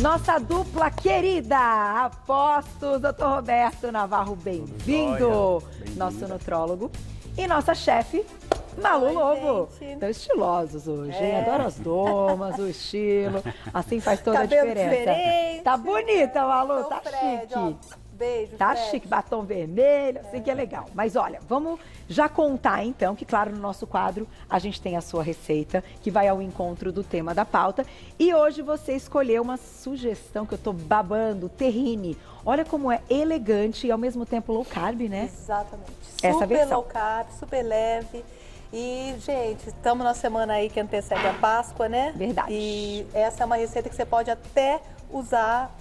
Nossa dupla querida, apostos, doutor Roberto Navarro, bem-vindo. Nosso nutrólogo e nossa chefe, Malu Lobo. Estão estilosos hoje, hein? Adoro as domas, o estilo. Assim faz toda a diferença. Diferente. Tá bonita, Malu, tá Fred, chique. ó, beijo, Tá Fred. chique, batom vermelho, assim que é legal. Mas olha, vamos já contar então, que claro, no nosso quadro a gente tem a sua receita, que vai ao encontro do tema da pauta. E hoje você escolheu uma sugestão que eu tô babando, terrine. Olha como é elegante e ao mesmo tempo low carb, né? Exatamente. Essa Super versão. low carb, super leve. E, gente, estamos na semana aí que antecede a Páscoa, né? Verdade. E essa é uma receita que você pode até usar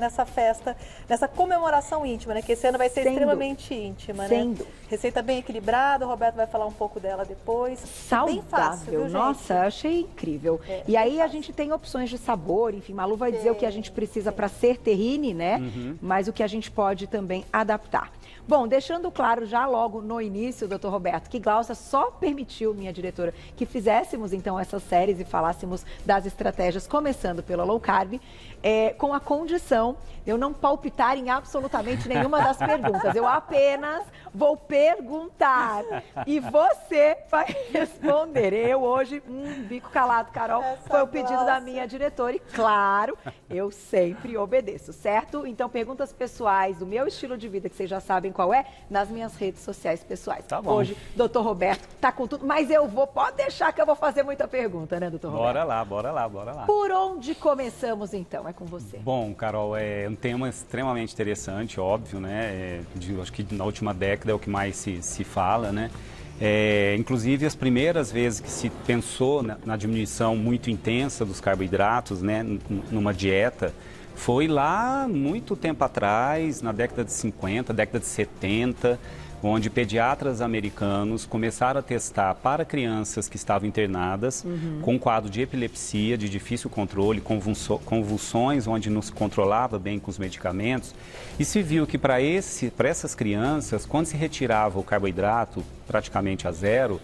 nessa festa, nessa comemoração íntima, né? Que esse ano vai ser extremamente íntima, Sem né? dúvida. Receita bem equilibrada, o Roberto vai falar um pouco dela depois. Saudável, Bem fácil, viu, gente? nossa, eu achei incrível. E aí a gente tem opções de sabor, enfim, Malu vai dizer o que a gente precisa para ser terrine, né? Mas o que a gente pode também adaptar. Bom, deixando claro já logo no início, doutor Roberto, que Glaucia só permitiu, minha diretora, que fizéssemos então essas séries e falássemos das estratégias, começando pela low carb, com a condição de eu não palpitar em absolutamente nenhuma das perguntas. Eu apenas vou perguntar e você vai responder. Eu hoje, bico calado, Carol, foi o pedido da minha diretora e, claro, eu sempre obedeço, certo? Então, perguntas pessoais do meu estilo de vida, que vocês já sabem qual é, nas minhas redes sociais pessoais. Tá bom. Hoje, doutor Roberto tá com tudo, mas eu vou, pode deixar que eu vou fazer muita pergunta, né, doutor Roberto? Bora lá, bora lá, bora lá. Por onde começamos, então? É com você. Bom, Carol, é um tema extremamente interessante, óbvio, né? Acho que na última década é o que mais se fala, né? Inclusive, as primeiras vezes que se pensou na diminuição muito intensa dos carboidratos, né? Numa dieta, foi lá muito tempo atrás, na década de 50, década de 70, onde pediatras americanos começaram a testar para crianças que estavam internadas com quadro de epilepsia, de difícil controle, convulsões, onde não se controlava bem com os medicamentos. E se viu que para essas crianças, quando se retirava o carboidrato praticamente a zero,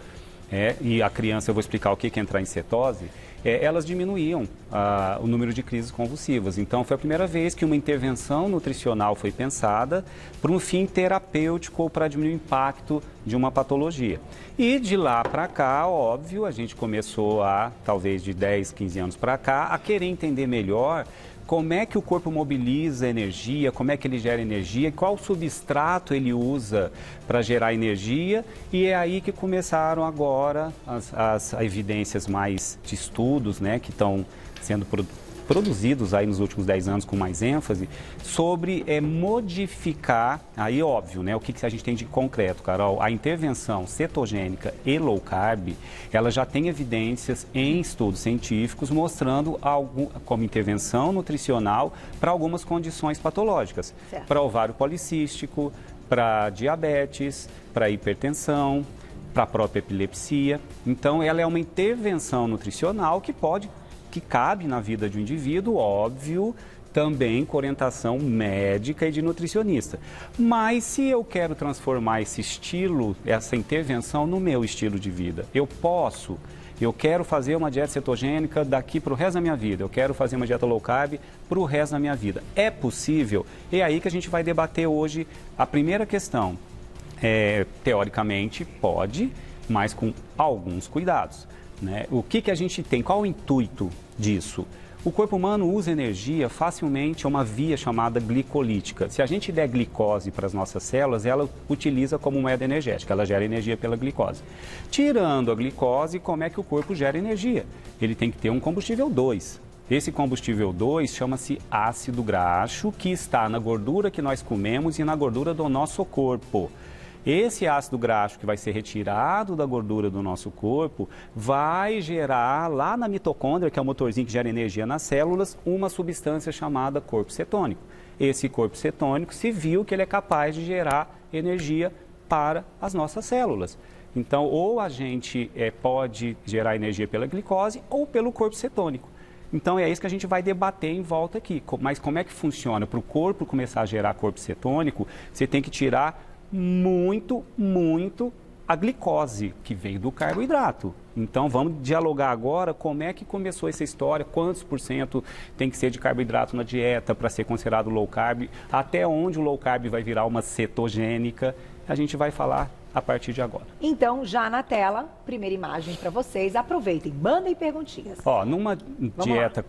e a criança, eu vou explicar o que é entrar em cetose, elas diminuíam o número de crises convulsivas. Então, foi a primeira vez que uma intervenção nutricional foi pensada para um fim terapêutico ou para diminuir o impacto de uma patologia. E de lá para cá, óbvio, a gente começou talvez de 10, 15 anos para cá, a querer entender melhor como é que o corpo mobiliza energia, como é que ele gera energia, qual substrato ele usa para gerar energia. E é aí que começaram agora as evidências mais de estudos, né, que estão sendo produzidos aí nos últimos 10 anos com mais ênfase, sobre modificar, aí óbvio, né, o que a gente tem de concreto, Carol, a intervenção cetogênica e low carb, ela já tem evidências em estudos científicos mostrando como intervenção nutricional para algumas condições patológicas, para ovário policístico, para diabetes, para hipertensão, para a própria epilepsia. Então, ela é uma intervenção nutricional que cabe na vida de um indivíduo, óbvio, também com orientação médica e de nutricionista. Mas se eu quero transformar esse estilo, essa intervenção no meu estilo de vida, eu quero fazer uma dieta cetogênica daqui para o resto da minha vida, eu quero fazer uma dieta low carb para o resto da minha vida. É possível? É aí que a gente vai debater hoje a primeira questão. Teoricamente, pode, mas com alguns cuidados. Né? O que a gente tem? Qual o intuito disso? O corpo humano usa energia facilmente a uma via chamada glicolítica. Se a gente der glicose para as nossas células, ela utiliza como moeda energética, ela gera energia pela glicose. Tirando a glicose, como é que o corpo gera energia? Ele tem que ter um combustível 2. Esse combustível 2 chama-se ácido graxo, que está na gordura que nós comemos e na gordura do nosso corpo. Esse ácido graxo que vai ser retirado da gordura do nosso corpo vai gerar lá na mitocôndria, que é o motorzinho que gera energia nas células, uma substância chamada corpo cetônico. Esse corpo cetônico se viu que ele é capaz de gerar energia para as nossas células. Então, ou a gente pode gerar energia pela glicose ou pelo corpo cetônico. Então, é isso que a gente vai debater em volta aqui. Mas como é que funciona? Para o corpo começar a gerar corpo cetônico, você tem que tirar muito a glicose, que vem do carboidrato. Então, vamos dialogar agora como é que começou essa história, quantos % tem que ser de carboidrato na dieta para ser considerado low carb, até onde o low carb vai virar uma cetogênica, a gente vai falar a partir de agora. Então, já na tela, primeira imagem para vocês, aproveitem, mandem perguntinhas. Ó, numa dieta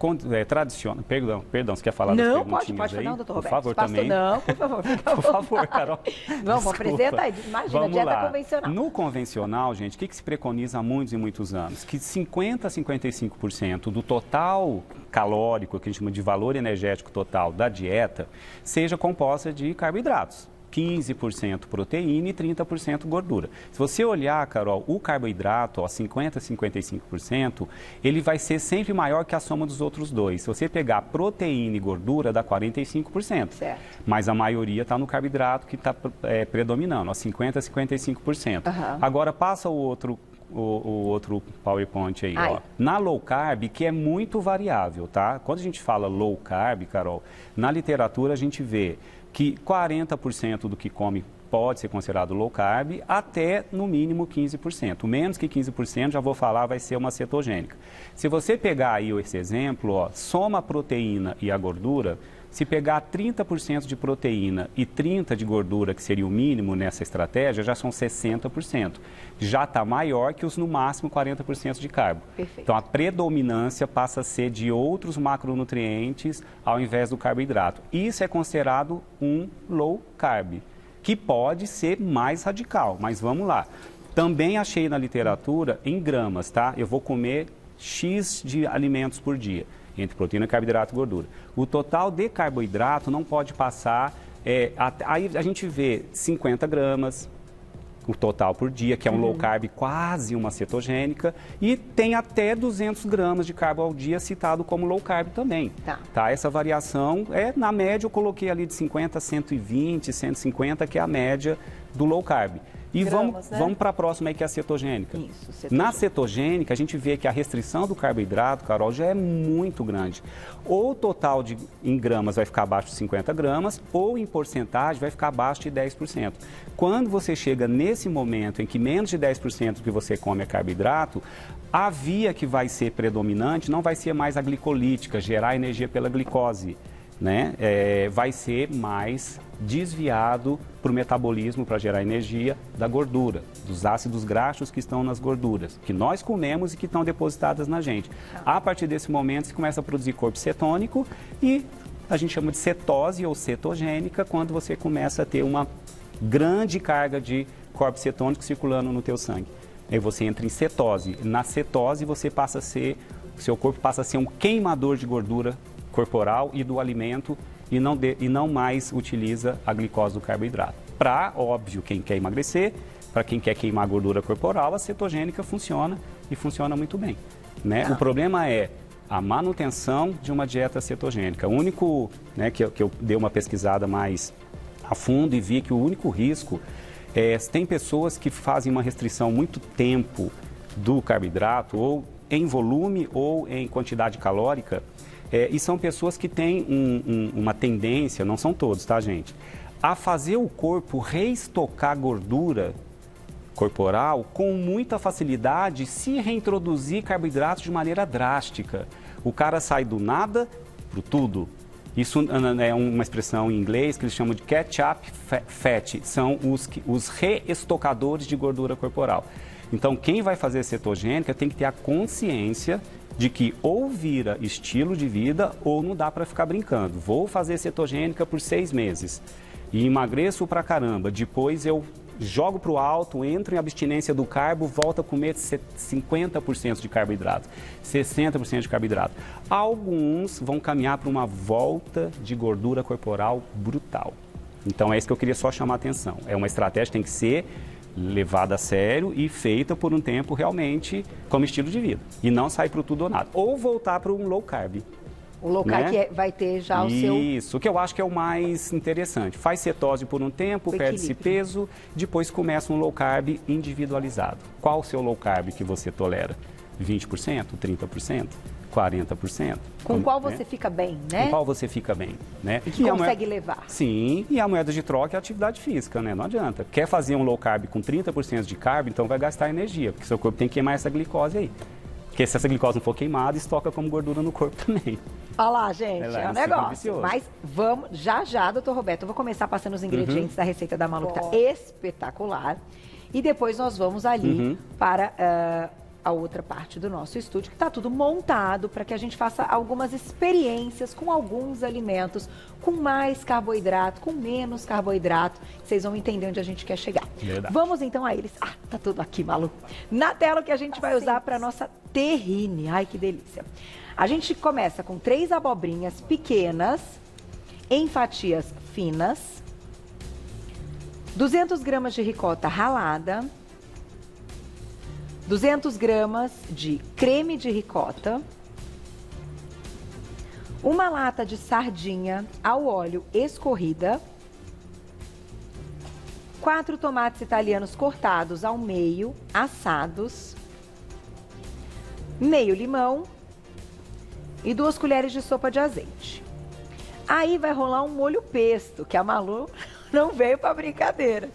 tradicional, perdão, você quer falar das perguntinhas Não, pode, aí? não, doutor Por Roberto. favor, também. Não, por favor. Por favor, Carol. Vamos, apresenta aí, imagina, Vamos dieta lá. convencional. No convencional, gente, o que se preconiza há muitos e muitos anos? Que 50% a 55% do total calórico, que a gente chama de valor energético total da dieta, seja composta de carboidratos. 15% proteína e 30% gordura. Se você olhar, Carol, o carboidrato, ó, 50% a 55%, ele vai ser sempre maior que a soma dos outros dois. Se você pegar proteína e gordura, dá 45%. Certo. Mas a maioria está no carboidrato que está predominando, ó, 50% a 55%. Agora passa o outro PowerPoint aí, ó. Na low carb, que é muito variável, tá? Quando a gente fala low carb, Carol, na literatura a gente vê que 40% do que come pode ser considerado low carb, até no mínimo 15%. Menos que 15%, já vou falar, vai ser uma cetogênica. Se você pegar aí esse exemplo, ó, soma a proteína e a gordura, se pegar 30% de proteína e 30% de gordura, que seria o mínimo nessa estratégia, já são 60%. Já está maior que os, no máximo, 40% de carbo. Perfeito. Então, a predominância passa a ser de outros macronutrientes ao invés do carboidrato. Isso é considerado um low carb, que pode ser mais radical, mas vamos lá. Também achei na literatura em gramas, tá? Eu vou comer X de alimentos por dia, entre proteína, carboidrato e gordura. O total de carboidrato não pode passar, aí a gente vê 50 gramas, o total por dia, que é um low carb, quase uma cetogênica, e tem até 200 gramas de carbo ao dia citado como low carb também. Tá? Essa variação, na média eu coloquei ali de 50 a 120, 150, que é a média do low carb. E gramas, vamos para a próxima aí, que é a cetogênica. Isso, cetogênica. Na cetogênica, a gente vê que a restrição do carboidrato, Carol, já é muito grande. Ou o total em gramas vai ficar abaixo de 50 gramas, ou em porcentagem vai ficar abaixo de 10%. Quando você chega nesse momento em que menos de 10% do que você come é carboidrato, a via que vai ser predominante não vai ser mais a glicolítica, gerar energia pela glicose, né? Vai ser mais desviado para o metabolismo, para gerar energia da gordura, dos ácidos graxos que estão nas gorduras, que nós comemos e que estão depositadas na gente. A partir desse momento, se começa a produzir corpo cetônico e a gente chama de cetose ou cetogênica, quando você começa a ter uma grande carga de corpo cetônico circulando no teu sangue. Aí você entra em cetose. Na cetose, você passa a ser, seu corpo passa a ser um queimador de gordura corporal e do alimento, e não mais utiliza a glicose do carboidrato. Para, óbvio, quem quer emagrecer, para quem quer queimar gordura corporal, a cetogênica funciona e funciona muito bem, né? O problema é a manutenção de uma dieta cetogênica. O único, né, que eu dei uma pesquisada mais a fundo e vi que o único risco tem pessoas que fazem uma restrição muito tempo do carboidrato, ou em volume ou em quantidade calórica, e são pessoas que têm uma tendência, não são todos, tá, gente, a fazer o corpo reestocar gordura corporal com muita facilidade, se reintroduzir carboidratos de maneira drástica. O cara sai do nada para o tudo. Isso é uma expressão em inglês que eles chamam de catch-up fat, são os reestocadores de gordura corporal. Então, quem vai fazer cetogênica tem que ter a consciência de que ou vira estilo de vida ou não dá para ficar brincando. Vou fazer cetogênica por 6 meses e emagreço pra caramba. Depois eu jogo para o alto, entro em abstinência do carbo, volto a comer 50% de carboidrato, 60% de carboidrato. Alguns vão caminhar para uma volta de gordura corporal brutal. Então é isso que eu queria só chamar a atenção. É uma estratégia que tem que ser levada a sério e feita por um tempo realmente como estilo de vida. E não sair para o tudo ou nada. Ou voltar para um low carb. O low carb, né? Que vai ter já o seu... Isso, que eu acho que é o mais interessante. Faz cetose por um tempo, perde-se peso, depois começa um low carb individualizado. Qual o seu low carb que você tolera? 20%? 30%? 40%. Com qual você fica bem, né? Com qual você fica bem, né? E que consegue levar. Sim, e a moeda de troca é a atividade física, né? Não adianta. Quer fazer um low carb com 30% de carb, então vai gastar energia, porque seu corpo tem que queimar essa glicose aí. Porque se essa glicose não for queimada, estoca como gordura no corpo também. Olha lá, gente, é um negócio. Vicioso. Mas vamos, já, doutor Roberto, eu vou começar passando os ingredientes da receita da Malu, que tá espetacular. E depois nós vamos ali para a outra parte do nosso estúdio, que está tudo montado para que a gente faça algumas experiências com alguns alimentos, com mais carboidrato, com menos carboidrato. Vocês vão entender onde a gente quer chegar. Verdade. Vamos então a eles. Ah, tá tudo aqui, Malu. Na tela o que a gente vai usar para nossa terrine. Ai, que delícia. A gente começa com 3 abobrinhas pequenas, em fatias finas, 200 gramas de ricota ralada, 200 gramas de creme de ricota, uma lata de sardinha ao óleo escorrida, 4 tomates italianos cortados ao meio, assados, meio limão e 2 colheres de sopa de azeite. Aí vai rolar um molho pesto, que a Malu não veio para brincadeira.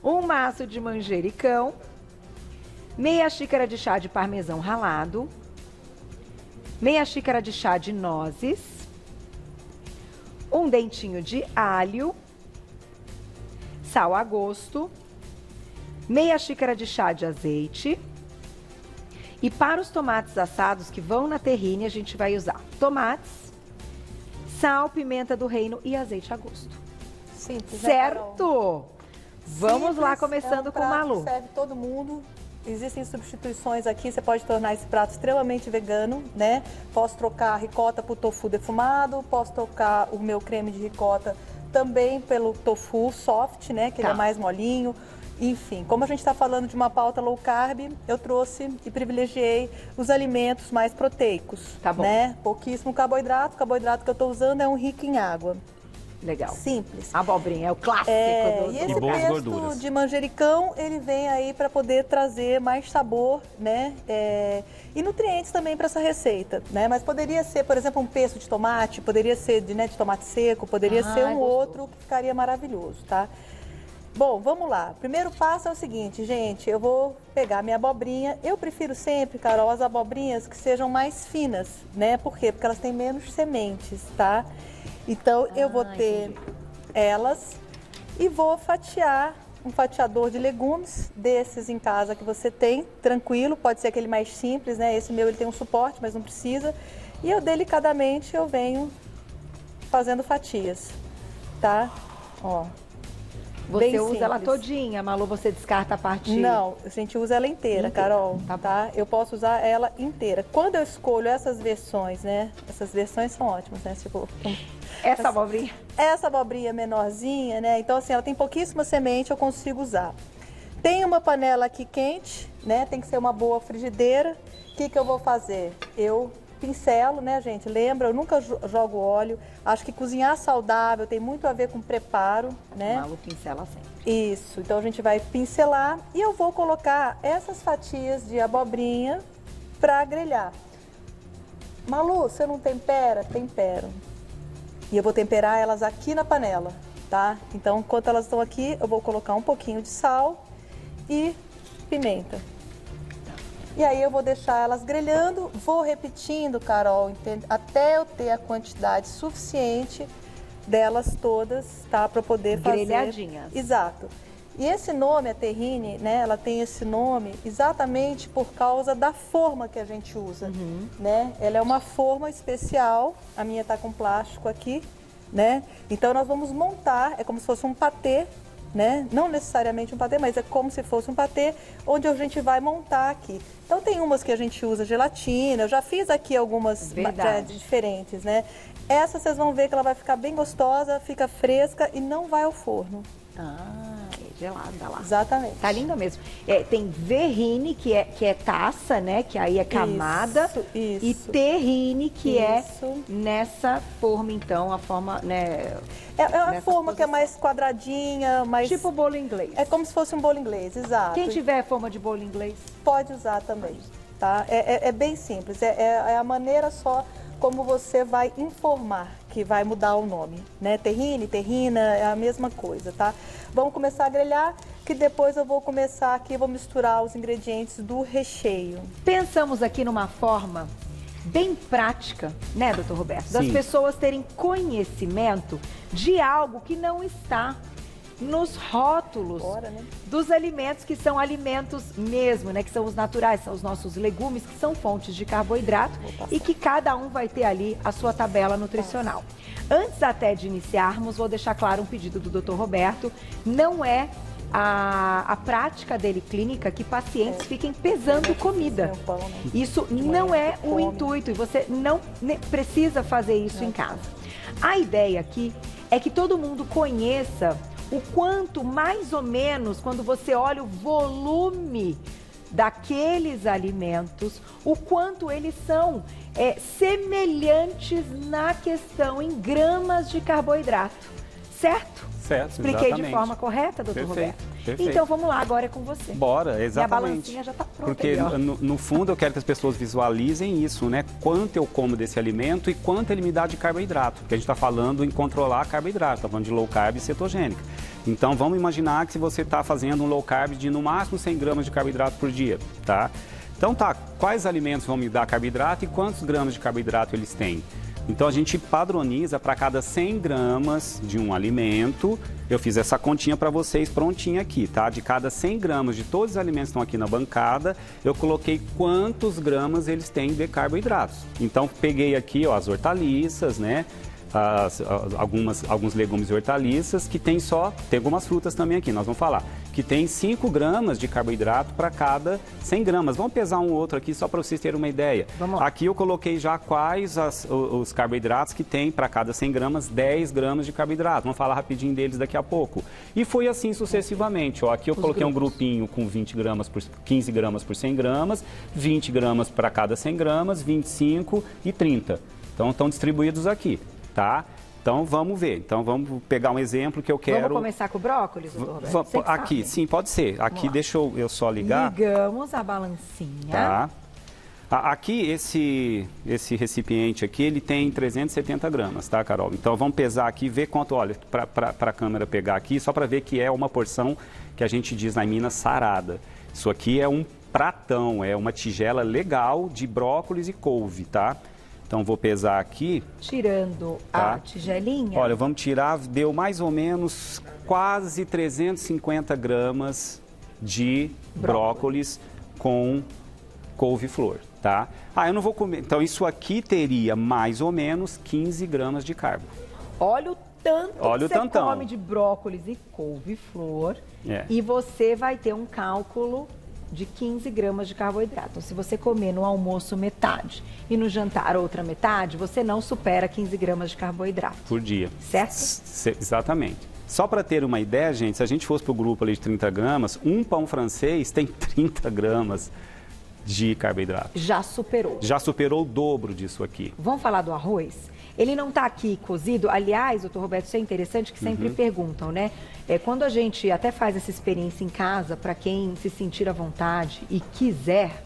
Um maço de manjericão, meia xícara de chá de parmesão ralado, meia xícara de chá de nozes, um dentinho de alho, sal a gosto, meia xícara de chá de azeite. E para os tomates assados que vão na terrine, a gente vai usar tomates, sal, pimenta do reino e azeite a gosto. Simples, certo? Vamos lá, começando com o Malu. Serve todo mundo. Existem substituições aqui, você pode tornar esse prato extremamente vegano, né? Posso trocar a ricota por tofu defumado, posso trocar o meu creme de ricota também pelo tofu soft, né? Que ele é mais molinho. Enfim, como a gente está falando de uma pauta low carb, eu trouxe e privilegiei os alimentos mais proteicos, tá bom, né? Pouquíssimo carboidrato, o carboidrato que eu estou usando é um rico em água. Legal. Simples. Abobrinha, é o clássico. E esse pesto de manjericão, ele vem aí para poder trazer mais sabor, né? E nutrientes também para essa receita, né? Mas poderia ser, por exemplo, um pesto de tomate, poderia ser de tomate seco, poderia ser um outro que ficaria maravilhoso, tá? Bom, vamos lá. Primeiro passo é o seguinte, gente, eu vou pegar minha abobrinha. Eu prefiro sempre, Carol, as abobrinhas que sejam mais finas, né? Por quê? Porque elas têm menos sementes, tá? Então, eu vou ter elas e vou fatiar um fatiador de legumes desses em casa que você tem, tranquilo, pode ser aquele mais simples, né? Esse meu ele tem um suporte, mas não precisa. E eu delicadamente eu venho fazendo fatias, tá? Ó. Você usa ela todinha, Malu, você descarta a parte... Não, a gente usa ela inteira, Carol, tá? Eu posso usar ela inteira. Quando eu escolho essas versões, né? Essas versões são ótimas, né? Tipo, essa abobrinha? Essa abobrinha menorzinha, né? Então, assim, ela tem pouquíssima semente, eu consigo usar. Tem uma panela aqui quente, né? Tem que ser uma boa frigideira. O que eu vou fazer? Eu pincelo, né, gente? Lembra, eu nunca jogo óleo. Acho que cozinhar saudável tem muito a ver com preparo, né? Malu pincela sempre. Isso. Então a gente vai pincelar e eu vou colocar essas fatias de abobrinha para grelhar. Malu, você não tempera? Tempero. E eu vou temperar elas aqui na panela, tá? Então, enquanto elas estão aqui, eu vou colocar um pouquinho de sal e pimenta. E aí eu vou deixar elas grelhando, vou repetindo, Carol, até eu ter a quantidade suficiente delas todas, tá? Para poder fazer... Grelhadinhas. Exato. E esse nome, a terrine, né? Ela tem esse nome exatamente por causa da forma que a gente usa, né? Ela é uma forma especial, a minha tá com plástico aqui, né? Então nós vamos montar, é como se fosse um patê, né? Não necessariamente um patê, mas é como se fosse um patê, onde a gente vai montar aqui. Então tem umas que a gente usa gelatina, eu já fiz aqui algumas diferentes, né? Essa vocês vão ver que ela vai ficar bem gostosa, fica fresca e não vai ao forno. Gelada lá. Exatamente. Tá linda mesmo. Tem verrine, que é taça, né? Que aí é camada. Isso. E terrine, que é nessa forma, então, a forma, né? É uma forma que é mais quadradinha, mais... Tipo bolo inglês. É como se fosse um bolo inglês, exato. Quem tiver forma de bolo inglês? Pode usar também. tá? É bem simples, é a maneira só como você vai informar que vai mudar o nome, né? Terrine, terrina, é a mesma coisa, tá? Vamos começar a grelhar, que depois eu vou começar aqui, vou misturar os ingredientes do recheio. Pensamos aqui numa forma bem prática, né, doutor Roberto? Das Sim. pessoas terem conhecimento de algo que não está nos rótulos dos alimentos, que são alimentos mesmo, né? Que são os naturais, são os nossos legumes, que são fontes de carboidrato e que cada um vai ter ali a sua tabela nutricional. Antes até de iniciarmos, vou deixar claro um pedido do doutor Roberto. Não é a prática dele clínica que pacientes fiquem pesando comida. Isso não é o intuito e você não precisa fazer isso em casa. A ideia aqui é que todo mundo conheça o quanto, mais ou menos, quando você olha o volume daqueles alimentos, o quanto eles são semelhantes na questão em gramas de carboidrato, certo? Certo, Expliquei exatamente. de forma correta, doutor Perfeito, Roberto? perfeito. Então vamos lá, agora é com você. Bora, exatamente. E a balancinha já está pronta. Porque aí, ó. no fundo eu quero que as pessoas visualizem isso, né? Quanto eu como desse alimento e quanto ele me dá de carboidrato. Porque a gente está falando em controlar carboidrato, está falando de low carb e cetogênica. Então vamos imaginar que se você está fazendo um low carb de no máximo 100 gramas de carboidrato por dia, tá? Então tá, quais alimentos vão me dar carboidrato e quantos gramas de carboidrato eles têm? Então a gente padroniza para cada 100 gramas de um alimento. Eu fiz essa continha para vocês prontinha aqui, tá? De cada 100 gramas de todos os alimentos que estão aqui na bancada, eu coloquei quantos gramas eles têm de carboidratos. Então peguei aqui, ó, as hortaliças, né? Alguns legumes e hortaliças que tem algumas frutas também aqui, nós vamos falar, que tem 5 gramas de carboidrato para cada 100 gramas. Vamos pesar um outro aqui só para vocês terem uma ideia. Aqui eu coloquei já quais os carboidratos que tem para cada 100 gramas, 10 gramas de carboidrato. Vamos falar rapidinho deles daqui a pouco. E foi assim sucessivamente. Ó, aqui eu coloquei um grupinho com 15 gramas por 100 gramas, 20 gramas para cada 100 gramas, 25 e 30. Então estão distribuídos aqui. Tá? Então vamos ver. Então vamos pegar um exemplo que eu quero. Vamos começar com o brócolis, doutor Roberto? Aqui, sim, pode ser. Aqui deixa eu só ligar. Ligamos a balancinha. Tá. Aqui, esse recipiente aqui, ele tem 370 gramas, tá, Carol? Então vamos pesar aqui e ver quanto, olha, para a câmera pegar aqui, só para ver que é uma porção que a gente diz na Minas sarada. Isso aqui é um pratão, é uma tigela legal de brócolis e couve, tá? Então, vou pesar aqui. Tirando a tigelinha. Olha, vamos tirar, deu mais ou menos quase 350 gramas de brócolis com couve-flor, tá? Eu não vou comer. Então, isso aqui teria mais ou menos 15 gramas de carbo. Olha o tanto que você come de brócolis e couve-flor. E você vai ter um cálculo de 15 gramas de carboidrato. Então, se você comer no almoço metade e no jantar outra metade, você não supera 15 gramas de carboidrato. Por dia. Certo? Exatamente. Só para ter uma ideia, gente, se a gente fosse para o grupo ali de 30 gramas, um pão francês tem 30 gramas de carboidrato. Já superou. Já superou o dobro disso aqui. Vamos falar do arroz? Ele não está aqui cozido. Aliás, doutor Roberto, isso é interessante que sempre perguntam, né? Quando a gente até faz essa experiência em casa, para quem se sentir à vontade e quiser,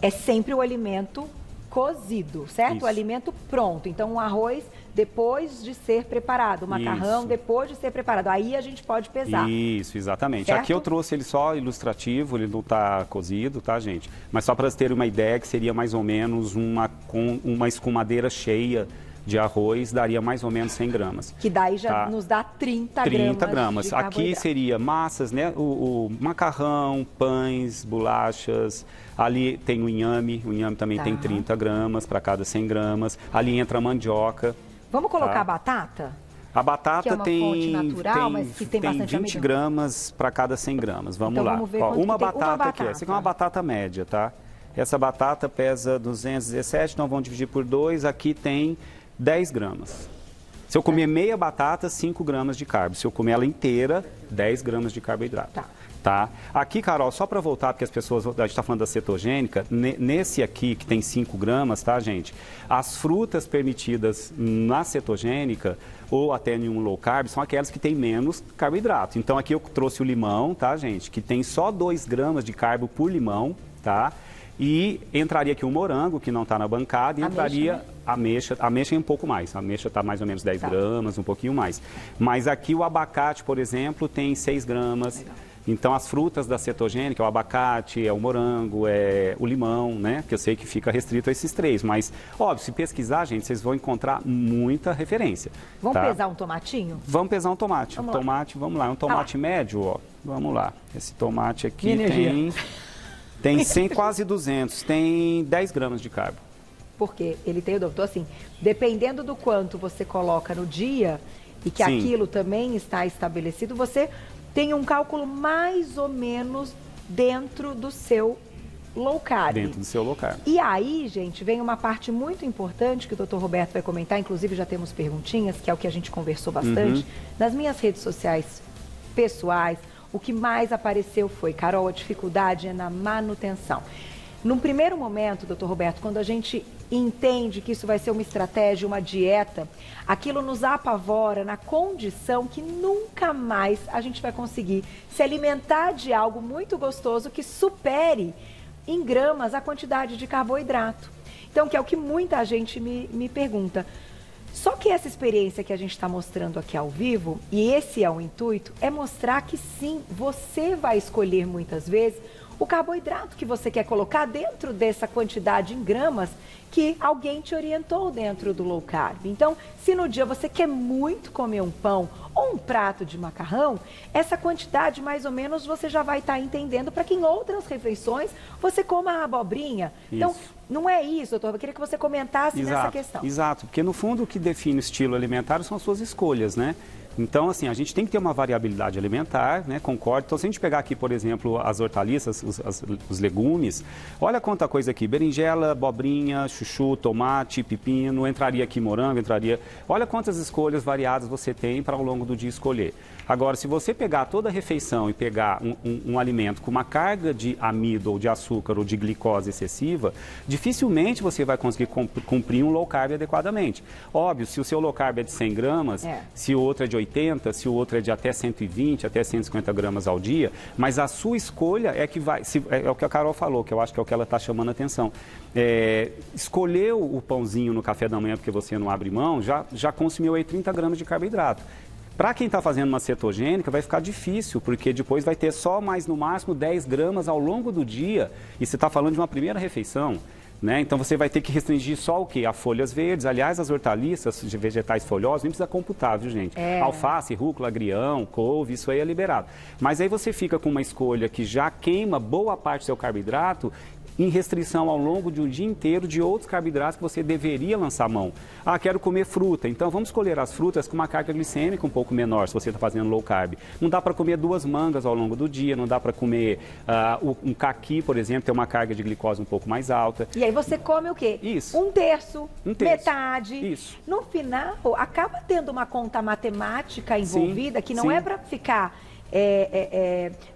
é sempre o alimento cozido, certo? Isso. O alimento pronto. Então, o arroz depois de ser preparado, o macarrão depois de ser preparado. Aí a gente pode pesar. Isso, exatamente. Certo? Aqui eu trouxe ele só ilustrativo, ele não está cozido, tá, gente? Mas só para terem uma ideia que seria mais ou menos uma escumadeira cheia de arroz, daria mais ou menos 100 gramas. Que daí já nos dá 30 gramas. Aqui seria massas, né? O macarrão, pães, bolachas. Ali tem o inhame também tem 30 gramas para cada 100 gramas. Ali entra a mandioca. Vamos colocar a batata? A batata que é uma fonte natural, mas que tem bastante 20 gramas para cada 100 gramas. Vamos lá. Vamos ver uma batata aqui. Essa aqui é uma batata média, tá? Essa batata pesa 217, então vamos dividir por 2. Aqui tem 10 gramas. Se eu comer meia batata, 5 gramas de carbo. Se eu comer ela inteira, 10 gramas de carboidrato. Tá? Aqui, Carol, só para voltar, porque as pessoas, a gente está falando da cetogênica, nesse aqui que tem 5 gramas, tá, gente? As frutas permitidas na cetogênica, ou até em um low carb, são aquelas que têm menos carboidrato. Então, aqui eu trouxe o limão, tá, gente? Que tem só 2 gramas de carbo por limão, tá? E entraria aqui o morango, que não está na bancada, e entraria ameixa, a ameixa é um pouco mais. A ameixa está mais ou menos 10 gramas, um pouquinho mais. Mas aqui o abacate, por exemplo, tem 6 gramas. Legal. Então, as frutas da cetogênica, o abacate, o morango, o limão, né? Que eu sei que fica restrito a esses 3. Mas, óbvio, se pesquisar, gente, vocês vão encontrar muita referência. Vamos pesar um tomatinho? Vamos pesar um tomate. Vamos lá. Um tomate médio, ó. Vamos lá. Esse tomate aqui tem 100, quase 200. Tem 10 gramas de carbo. Porque ele tem, doutor, assim, dependendo do quanto você coloca no dia e que aquilo também está estabelecido, você tem um cálculo mais ou menos dentro do seu low carb. Dentro do seu low carb. E aí, gente, vem uma parte muito importante que o Dr. Roberto vai comentar, inclusive já temos perguntinhas, que é o que a gente conversou bastante. Nas minhas redes sociais pessoais, o que mais apareceu foi, Carol, a dificuldade é na manutenção. Num primeiro momento, doutor Roberto, quando a gente entende que isso vai ser uma estratégia, uma dieta, aquilo nos apavora na condição que nunca mais a gente vai conseguir se alimentar de algo muito gostoso que supere em gramas a quantidade de carboidrato. Então, que é o que muita gente me pergunta. Só que essa experiência que a gente está mostrando aqui ao vivo, e esse é o intuito, é mostrar que sim, você vai escolher muitas vezes o carboidrato que você quer colocar dentro dessa quantidade em gramas que alguém te orientou dentro do low carb. Então, se no dia você quer muito comer um pão ou um prato de macarrão, essa quantidade mais ou menos você já vai estar entendendo para que em outras refeições você coma a abobrinha. Então, não é isso, doutor. Eu queria que você comentasse nessa questão. Exato, porque no fundo o que define o estilo alimentar são as suas escolhas, né? Então, assim, a gente tem que ter uma variabilidade alimentar, né? Concordo. Então, se a gente pegar aqui, por exemplo, as hortaliças, os legumes, olha quanta coisa aqui. Berinjela, abobrinha, chuchu, tomate, pepino, entraria aqui morango, entraria... Olha quantas escolhas variadas você tem para ao longo do dia escolher. Agora, se você pegar toda a refeição e pegar um alimento com uma carga de amido ou de açúcar ou de glicose excessiva, dificilmente você vai conseguir cumprir um low carb adequadamente. Óbvio, se o seu low carb é de 100 gramas, se o outro é de 80, se o outro é de até 120, até 150 gramas ao dia, mas a sua escolha é que vai... É o que a Carol falou, que eu acho que é o que ela está chamando a atenção. Escolher o pãozinho no café da manhã porque você não abre mão, já consumiu aí 30 gramas de carboidrato. Para quem está fazendo uma cetogênica, vai ficar difícil, porque depois vai ter só mais no máximo 10 gramas ao longo do dia. E você está falando de uma primeira refeição, né? Então você vai ter que restringir só o quê? As folhas verdes. Aliás, as hortaliças de vegetais folhosos, nem precisa computar, viu, gente? Alface, rúcula, agrião, couve, isso aí é liberado. Mas aí você fica com uma escolha que já queima boa parte do seu carboidrato em restrição ao longo de um dia inteiro de outros carboidratos que você deveria lançar mão. Ah, quero comer fruta. Então, vamos escolher as frutas com uma carga glicêmica um pouco menor, se você está fazendo low carb. Não dá para comer 2 mangas ao longo do dia, não dá para comer um caqui, por exemplo, tem uma carga de glicose um pouco mais alta. E aí você come o quê? Isso. Um terço, metade. Isso. No final, acaba tendo uma conta matemática envolvida, que não é para ficar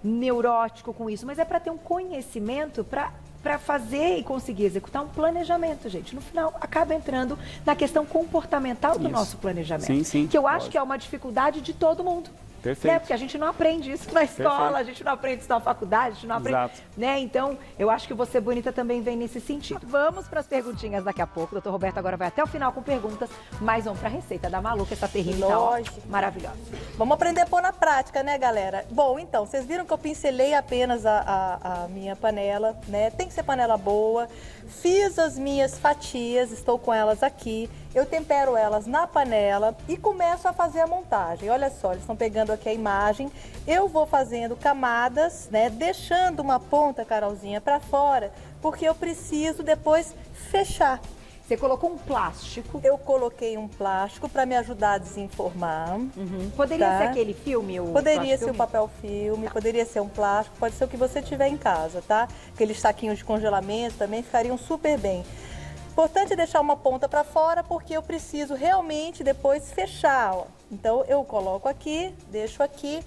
neurótico com isso, mas é para ter um conhecimento para fazer e conseguir executar um planejamento, gente. No final, acaba entrando na questão comportamental do nosso planejamento. Sim, sim. Que eu acho que é uma dificuldade de todo mundo. Perfeito. Né? Porque a gente não aprende isso na escola, a gente não aprende isso na faculdade, a gente não aprende... Exato. Né? Então, eu acho que Você Bonita também vem nesse sentido. Vamos para as perguntinhas daqui a pouco. O doutor Roberto agora vai até o final com perguntas, mas vamos para a receita da Malu, que essa terrine tá maravilhosa. Vamos aprender a pôr na prática, né, galera? Bom, então, vocês viram que eu pincelei apenas a minha panela, né? Tem que ser panela boa. Fiz as minhas fatias, estou com elas aqui. Eu tempero elas na panela e começo a fazer a montagem. Olha só, eles estão pegando aqui a imagem. Eu vou fazendo camadas, né? Deixando uma ponta, Carolzinha, para fora, porque eu preciso depois fechar. Você colocou um plástico? Eu coloquei um plástico para me ajudar a desenformar. Poderia ser aquele filme? Poderia ser o papel filme, poderia ser um plástico, pode ser o que você tiver em casa, tá? Aqueles saquinhos de congelamento também ficariam super bem. Importante deixar uma ponta para fora, porque eu preciso realmente depois fechar, ó. Então, eu coloco aqui, deixo aqui.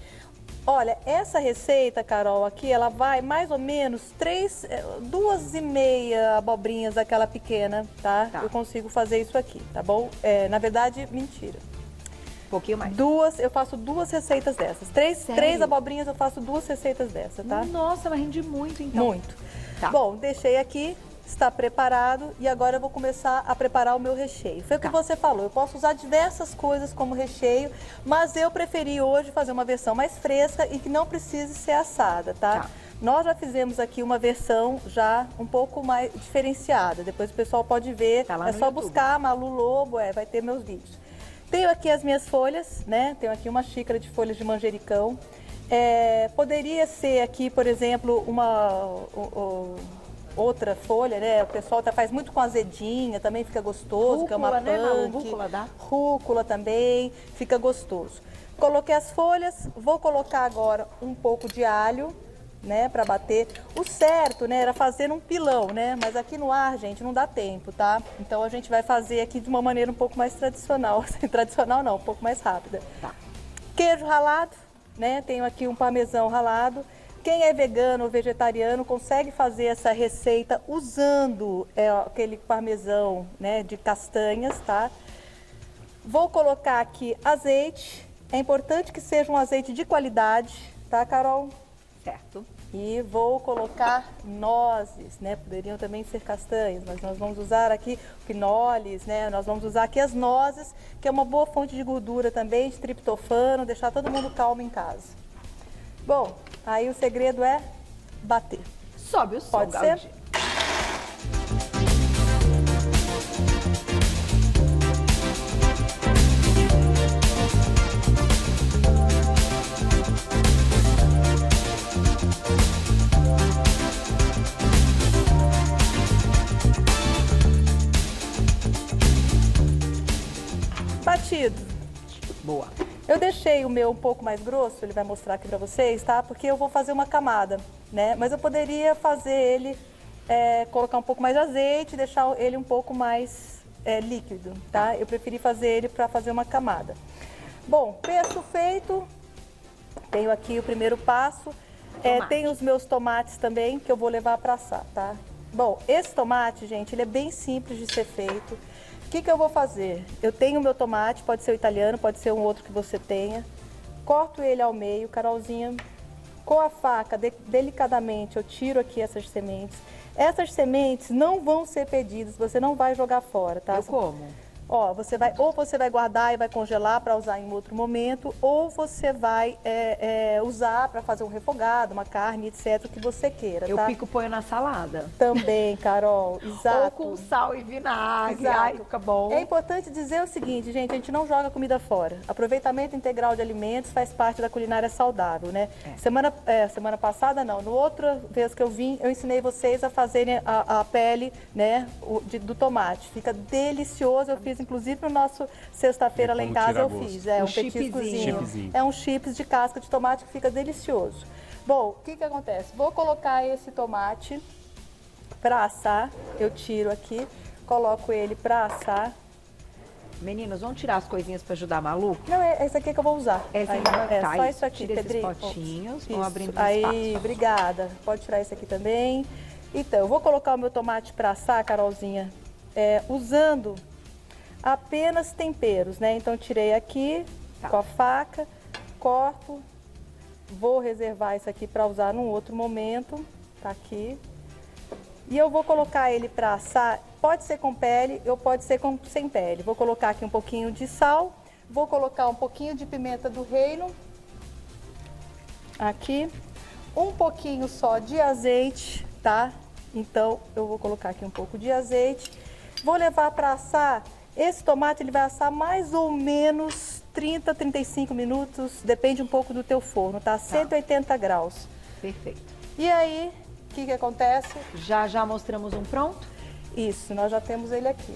Olha, essa receita, Carol, aqui, ela vai mais ou menos 2,5 abobrinhas daquela pequena, tá? Eu consigo fazer isso aqui, tá bom? Na verdade, mentira. Um pouquinho mais. Eu faço 2 receitas dessas. 3 abobrinhas eu faço 2 receitas dessas, tá? Nossa, vai render muito, então. Muito. Tá. Bom, deixei aqui, está preparado e agora eu vou começar a preparar o meu recheio. Foi o que você falou, eu posso usar diversas coisas como recheio, mas eu preferi hoje fazer uma versão mais fresca e que não precise ser assada, tá? Nós já fizemos aqui uma versão já um pouco mais diferenciada, depois o pessoal pode ver, é só buscar Malu Lobo, vai ter meus vídeos. Tenho aqui as minhas folhas, né? Tenho aqui uma xícara de folhas de manjericão. Poderia ser aqui, por exemplo, outra folha, né? O pessoal faz muito com azedinha, também fica gostoso, rúcula, que é uma né, Malu? Rúcula dá? Rúcula também, fica gostoso. Coloquei as folhas, vou colocar agora um pouco de alho, né, para bater. O certo, né, era fazer um pilão, né? Mas aqui no ar, gente, não dá tempo, tá? Então a gente vai fazer aqui de uma maneira um pouco mais tradicional. Tradicional não, um pouco mais rápida. Tá. Queijo ralado, né? Tenho aqui um parmesão ralado. Quem é vegano ou vegetariano consegue fazer essa receita usando aquele parmesão, né, de castanhas, tá? Vou colocar aqui azeite. É importante que seja um azeite de qualidade, tá, Carol? Certo. E vou colocar nozes, né? Poderiam também ser castanhas, mas nós vamos usar aqui pinoles, né? Nós vamos usar aqui as nozes, que é uma boa fonte de gordura também, de triptofano, deixar todo mundo calmo em casa. Bom, aí o segredo é bater. Sobe o som, pode ser? Batido. Boa. Eu deixei o meu um pouco mais grosso, ele vai mostrar aqui pra vocês, tá? Porque eu vou fazer uma camada, né? Mas eu poderia fazer ele, colocar um pouco mais de azeite, deixar ele um pouco mais líquido, tá? Eu preferi fazer ele para fazer uma camada. Bom, pesto feito, tenho aqui o primeiro passo. Tem os meus tomates também, que eu vou levar para assar, tá? Bom, esse tomate, gente, ele é bem simples de ser feito. O que eu vou fazer? Eu tenho o meu tomate, pode ser o italiano, pode ser um outro que você tenha. Corto ele ao meio, Carolzinha. Com a faca, delicadamente, eu tiro aqui essas sementes. Essas sementes não vão ser perdidas, você não vai jogar fora, tá? Eu como? Ó, você vai guardar e vai congelar para usar em outro momento, ou você vai usar para fazer um refogado, uma carne, etc, o que você queira, Eu tá? pico, ponho na salada. Também, Carol, exato. Ou com sal e vinagre, ai, fica bom. É importante dizer o seguinte, gente, a gente não joga comida fora. Aproveitamento integral de alimentos faz parte da culinária saudável, né? Semana passada, não, no outra vez que eu vim, eu ensinei vocês a fazerem a pele, né, do tomate. Fica delicioso, eu fiz inclusive no nosso sexta-feira lá em casa eu fiz. Um petiscozinho. É um chips de casca de tomate que fica delicioso. Bom, o que acontece? Vou colocar esse tomate para assar. Eu tiro aqui, coloco ele para assar. Meninos, vamos tirar as coisinhas para ajudar a Malu? Não, esse aqui que eu vou usar. Só isso aqui, tira Pedrinho. Esses potinhos, vão abrindo aí, espaço. Obrigada. Pode tirar esse aqui também. Então, eu vou colocar o meu tomate para assar, Carolzinha, usando apenas temperos, né? Então, tirei aqui com a faca, corto, vou reservar isso aqui para usar num outro momento, tá aqui. E eu vou colocar ele para assar, pode ser com pele ou pode ser sem pele. Vou colocar aqui um pouquinho de sal, vou colocar um pouquinho de pimenta do reino, aqui, um pouquinho só de azeite, tá? Então, eu vou colocar aqui um pouco de azeite, vou levar para assar. Esse tomate ele vai assar mais ou menos 30, 35 minutos, depende um pouco do teu forno, tá? 180 graus. Perfeito. E aí, o que acontece? Já mostramos um pronto? Isso, nós já temos ele aqui.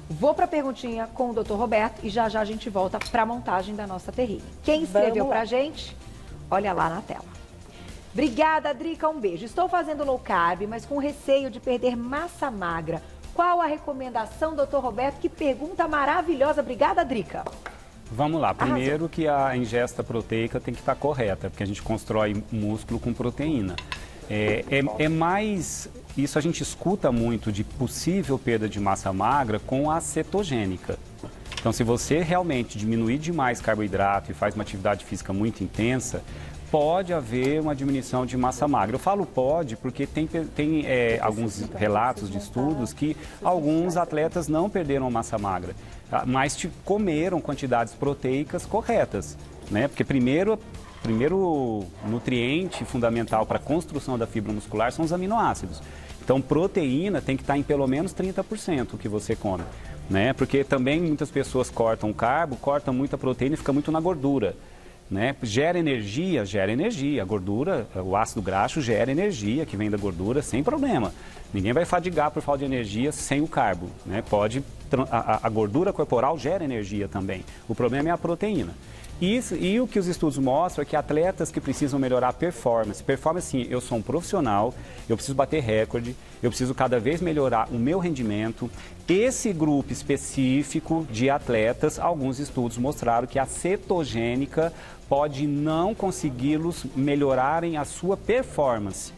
Vou para a perguntinha com o Dr. Roberto e já a gente volta para a montagem da nossa terrine. Quem escreveu para a gente? Olha lá na tela. Obrigada, Drica, um beijo. Estou fazendo low carb, mas com receio de perder massa magra. Qual a recomendação, doutor Roberto? Que pergunta maravilhosa. Obrigada, Drica. Vamos lá. Primeiro que a ingesta proteica tem que estar correta, porque a gente constrói músculo com proteína. Isso a gente escuta muito de possível perda de massa magra com a cetogênica. Então, se você realmente diminuir demais carboidrato e faz uma atividade física muito intensa, pode haver uma diminuição de massa magra. Eu falo pode porque tem alguns relatos de estudos que alguns atletas não perderam massa magra, mas comeram quantidades proteicas corretas, né? Porque primeiro nutriente fundamental para a construção da fibra muscular são os aminoácidos. Então, proteína tem que estar em pelo menos 30% que você come, né? Porque também muitas pessoas cortam carbo, cortam muita proteína e fica muito na gordura, né? Gera energia. A gordura, o ácido graxo gera energia que vem da gordura sem problema. Ninguém vai fadigar por falta de energia sem o carbo, né? A gordura corporal gera energia também. O problema é a proteína. E o que os estudos mostram é que atletas que precisam melhorar a performance, sim, eu sou um profissional, eu preciso bater recorde, eu preciso cada vez melhorar o meu rendimento. Esse grupo específico de atletas, alguns estudos mostraram que a cetogênica pode não consegui-los melhorarem a sua performance,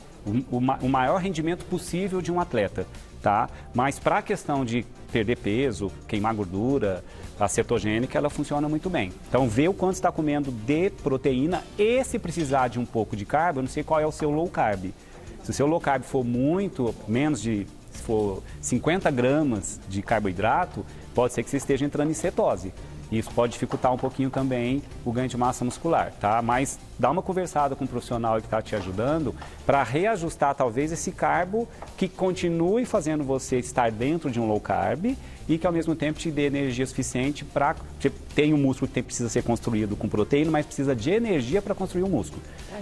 o maior rendimento possível de um atleta, tá? Mas para a questão de perder peso, queimar gordura, a cetogênica, ela funciona muito bem. Então, vê o quanto está comendo de proteína e se precisar de um pouco de carbo, eu não sei qual é o seu low carb. Se o seu low carb for se for 50 gramas de carboidrato, pode ser que você esteja entrando em cetose. Isso pode dificultar um pouquinho também o ganho de massa muscular, tá? Mas dá uma conversada com um profissional que está te ajudando para reajustar talvez esse carbo que continue fazendo você estar dentro de um low carb e que ao mesmo tempo te dê energia suficiente para... Tem um músculo que precisa ser construído com proteína, mas precisa de energia para construir o músculo.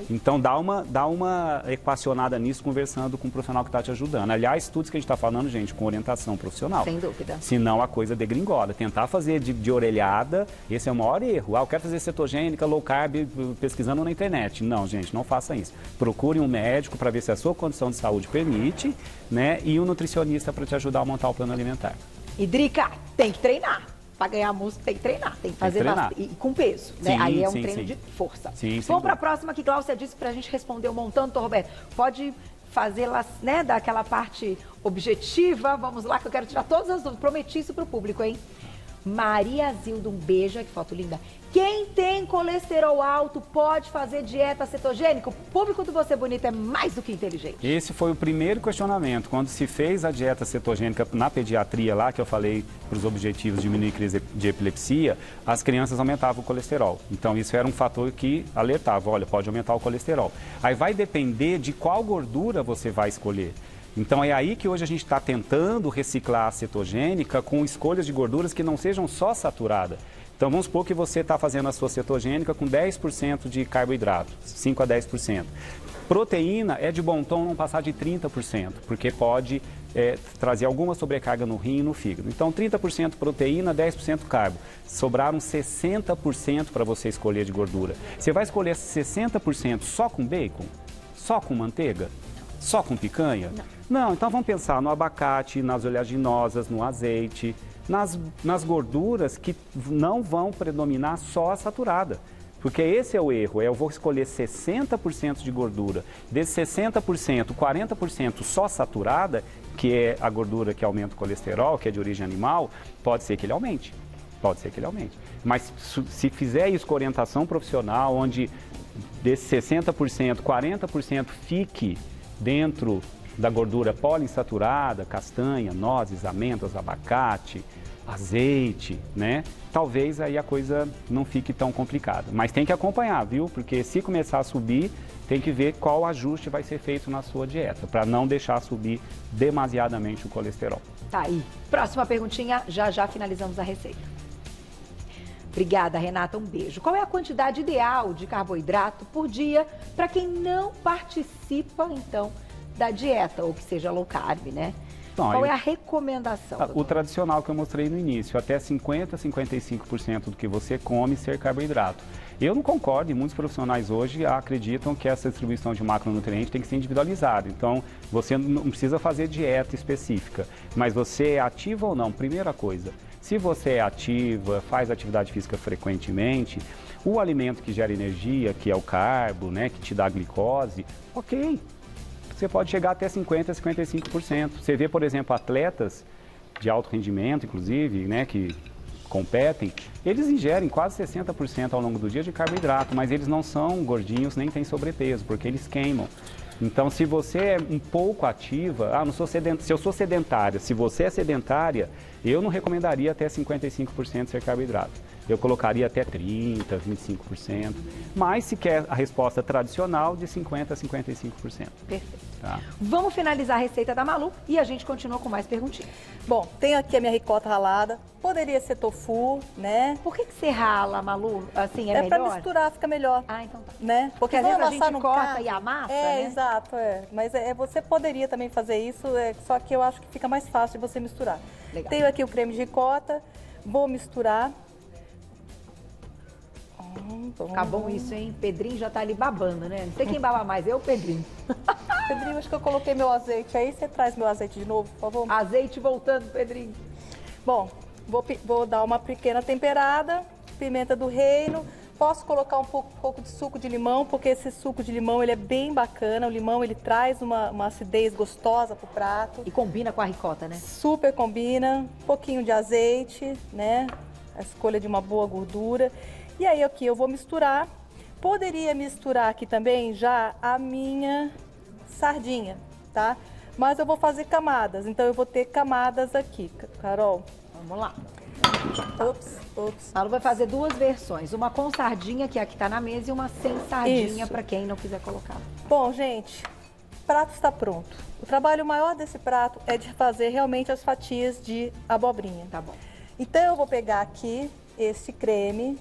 Então dá uma equacionada nisso conversando com o profissional que está te ajudando. Aliás, estudos que a gente está falando, gente, com orientação profissional. Sem dúvida. Senão a coisa degringola. Tentar fazer de orelhada, esse é o maior erro. Eu quero fazer cetogênica, low carb, pesquisando na internet. Não, gente, não faça isso. Procure um médico para ver se a sua condição de saúde permite, né? E um nutricionista para te ajudar a montar o plano alimentar. E Drica, tem que treinar. Para ganhar músculo tem que treinar, tem que fazer bastante. E com peso, né? Sim, aí é um sim, treino sim. de força. Sim, vamos para a próxima que Glaucia disse para a gente responder um montão, doutor Roberto. Pode fazê-la, né, daquela parte objetiva. Vamos lá que eu quero tirar todas as dúvidas. Prometi isso para o público, hein? Maria Zilda, um beijo. Que foto linda. Quem tem colesterol alto pode fazer dieta cetogênica? O público do Você Bonita é mais do que inteligente. Esse foi o primeiro questionamento. Quando se fez a dieta cetogênica na pediatria lá, que eu falei para os objetivos de diminuir crise de epilepsia, as crianças aumentavam o colesterol. Então isso era um fator que alertava, olha, pode aumentar o colesterol. Aí vai depender de qual gordura você vai escolher. Então é aí que hoje a gente está tentando reciclar a cetogênica com escolhas de gorduras que não sejam só saturadas. Então vamos supor que você está fazendo a sua cetogênica com 10% de carboidrato, 5 a 10%. Proteína é de bom tom não passar de 30%, porque pode trazer alguma sobrecarga no rim e no fígado. Então 30% proteína, 10% carbo. Sobraram 60% para você escolher de gordura. Você vai escolher 60% só com bacon? Só com manteiga? Só com picanha? Não, então vamos pensar no abacate, nas oleaginosas, no azeite, nas gorduras que não vão predominar só a saturada. Porque esse é o erro, eu vou escolher 60% de gordura. Desse 60%, 40% só saturada, que é a gordura que aumenta o colesterol, que é de origem animal, pode ser que ele aumente. Pode ser que ele aumente. Mas se fizer isso com orientação profissional, onde desse 60%, 40% fique dentro da gordura poliinsaturada, castanha, nozes, amêndoas, abacate, azeite, né? Talvez aí a coisa não fique tão complicada. Mas tem que acompanhar, viu? Porque se começar a subir, tem que ver qual ajuste vai ser feito na sua dieta, para não deixar subir demasiadamente o colesterol. Tá aí. Próxima perguntinha, já finalizamos a receita. Obrigada, Renata. Um beijo. Qual é a quantidade ideal de carboidrato por dia para quem não participa, então, da dieta, ou que seja low carb, né? Não, qual é a recomendação? O tradicional que eu mostrei no início, até 50% a 55% do que você come ser carboidrato. Eu não concordo e muitos profissionais hoje acreditam que essa distribuição de macronutrientes tem que ser individualizada. Então, você não precisa fazer dieta específica, mas você é ativo ou não? Primeira coisa, se você é ativa, faz atividade física frequentemente, o alimento que gera energia, que é o carbo, né, que te dá glicose, ok. Você pode chegar até 50% a 55%. Você vê, por exemplo, atletas de alto rendimento, inclusive, né, que competem, eles ingerem quase 60% ao longo do dia de carboidrato, mas eles não são gordinhos nem têm sobrepeso, porque eles queimam. Então, se você é um pouco ativa, se eu sou sedentária, se você é sedentária, eu não recomendaria até 55% ser carboidrato. Eu colocaria até 30%, 25%, mas se quer a resposta tradicional, de 50% a 55%. Perfeito. Tá? Vamos finalizar a receita da Malu e a gente continua com mais perguntinhas. Bom, tenho aqui a minha ricota ralada, poderia ser tofu, né? Por que você rala, Malu? Assim, é melhor? É pra misturar, fica melhor. Ah, então tá. Né? Porque às vezes a gente corta e amassa, né? Exato, Mas você poderia também fazer isso, só que eu acho que fica mais fácil de você misturar. Legal. Tenho aqui o creme de ricota, vou misturar. Fica bom isso, hein? Pedrinho já tá ali babando, né? Não sei quem baba mais, eu ou Pedrinho. Pedrinho, acho que eu coloquei meu azeite aí. Você traz meu azeite de novo, por favor? Azeite voltando, Pedrinho. Bom, vou dar uma pequena temperada, pimenta do reino. Posso colocar um pouco de suco de limão, porque esse suco de limão ele é bem bacana. O limão ele traz uma acidez gostosa pro prato. E combina com a ricota, né? Super combina. Um pouquinho de azeite, né? A escolha de uma boa gordura. E aí aqui eu vou misturar. Poderia misturar aqui também já a minha sardinha, tá? Mas eu vou fazer camadas, então eu vou ter camadas aqui, Carol. Vamos lá. Ops. A Malu vai fazer duas versões, uma com sardinha, que é a que tá na mesa, e uma sem sardinha, para quem não quiser colocar. Bom, gente, o prato está pronto. O trabalho maior desse prato é de fazer realmente as fatias de abobrinha. Tá bom. Então eu vou pegar aqui esse creme,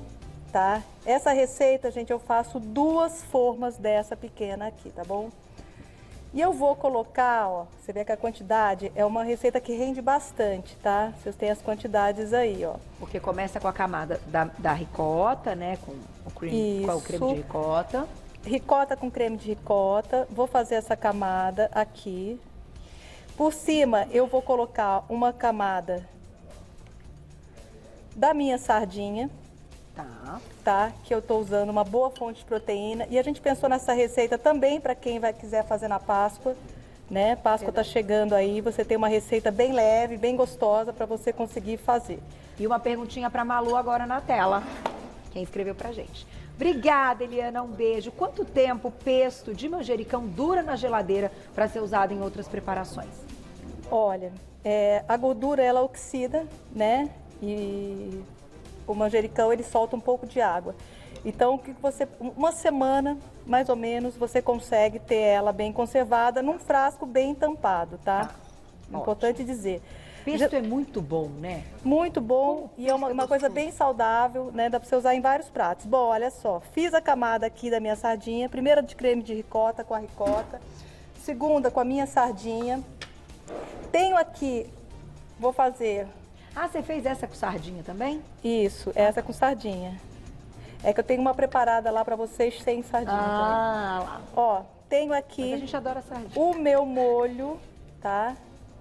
tá? Essa receita, gente, eu faço 2 formas dessa pequena aqui, tá bom? E eu vou colocar, ó, você vê que a quantidade é uma receita que rende bastante, tá? Vocês têm as quantidades aí, ó. Porque começa com a camada da ricota, né? Com o creme de ricota. Ricota com creme de ricota. Vou fazer essa camada aqui. Por cima, eu vou colocar uma camada da minha sardinha. Tá? Que eu tô usando uma boa fonte de proteína. E a gente pensou nessa receita também para quem quiser fazer na Páscoa, né? Páscoa tá chegando aí, você tem uma receita bem leve, bem gostosa para você conseguir fazer. E uma perguntinha para Malu agora na tela. Quem escreveu pra gente. Obrigada, Eliana, um beijo. Quanto tempo o pesto de manjericão dura na geladeira para ser usado em outras preparações? Olha, a gordura ela oxida, né? E o manjericão ele solta um pouco de água. Então, uma semana, mais ou menos, você consegue ter ela bem conservada num frasco bem tampado, tá? Importante dizer. Pesto é muito bom, né? Muito bom e é uma coisa bem saudável, né? Dá para você usar em vários pratos. Bom, olha só, fiz a camada aqui da minha sardinha. Primeira de creme de ricota com a ricota. Segunda com a minha sardinha. Tenho aqui, vou fazer... Ah, você fez essa com sardinha também? Isso, essa com sardinha. É que eu tenho uma preparada lá para vocês sem sardinha. Lá. Ó, tenho aqui... Mas a gente adora sardinha. O meu molho, tá?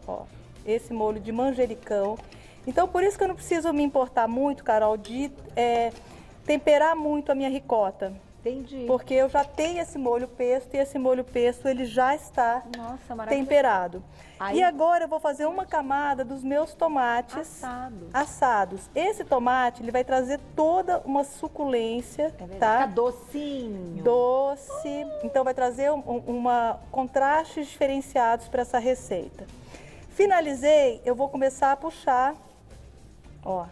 Ó, esse molho de manjericão. Então, por isso que eu não preciso me importar muito, Carol, de temperar muito a minha ricota. Entendi. Porque eu já tenho esse molho pesto e esse molho pesto ele já está temperado. Aí... E agora eu vou fazer uma camada dos meus tomates assados. Esse tomate ele vai trazer toda uma suculência, tá? Fica docinho. Doce. Então vai trazer contrastes diferenciados para essa receita. Finalizei, eu vou começar a puxar, ó,